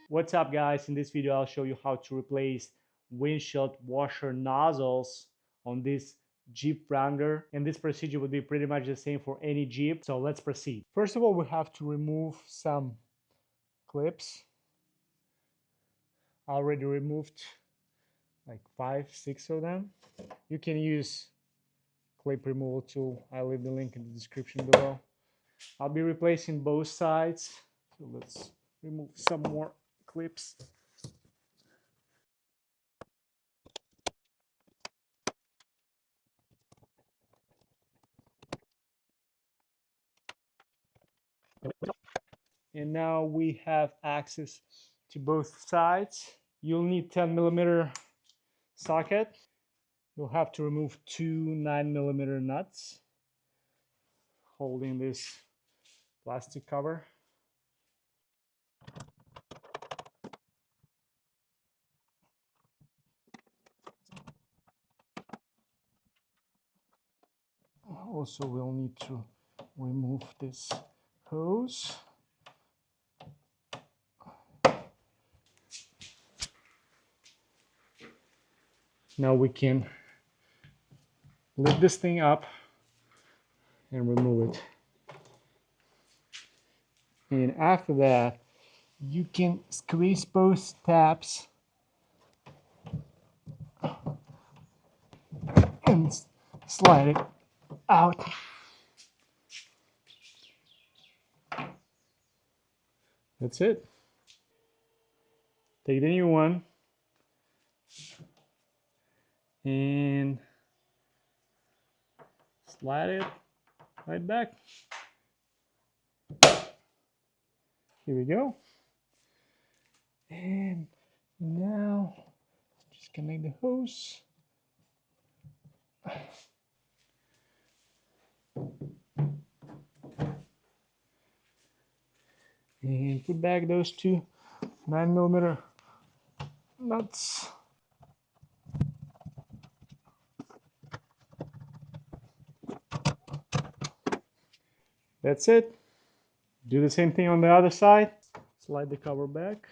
What's up, guys? In this video I'll show you how to replace windshield washer nozzles on this Jeep Wrangler, and this procedure would be pretty much the same for any Jeep. So let's proceed. First of all, we have to remove some clips. I already removed like 5-6 of them. You can use clip removal tool. I'll leave the link in the description below. I'll be replacing both sides, so let's remove some more clips. And now we have access to both sides. You'll need 10mm socket. You'll have to remove two 9mm nuts holding this plastic cover. Also, we'll need to remove this hose. Now we can lift this thing up and remove it. And after that, you can squeeze both tabs and slide it out. That's it. Take the new one and slide it right back. Here we go. And now just connect the hose. And put back those two 9mm nuts. That's it. Do the same thing on the other side. Slide the cover back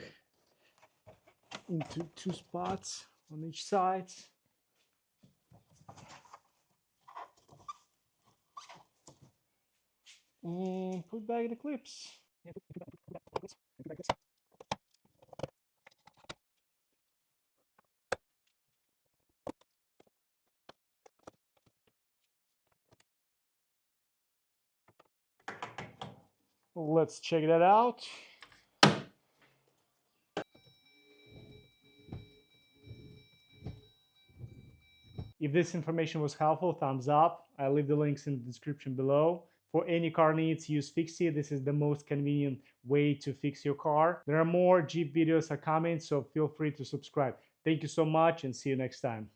into two spots on each side. And put back the clips. Let's check that out. If this information was helpful, thumbs up. I'll leave the links in the description below. For any car needs, use Fixie. This is the most convenient way to fix your car. There are more Jeep videos are coming, so feel free to subscribe. Thank you so much and see you next time.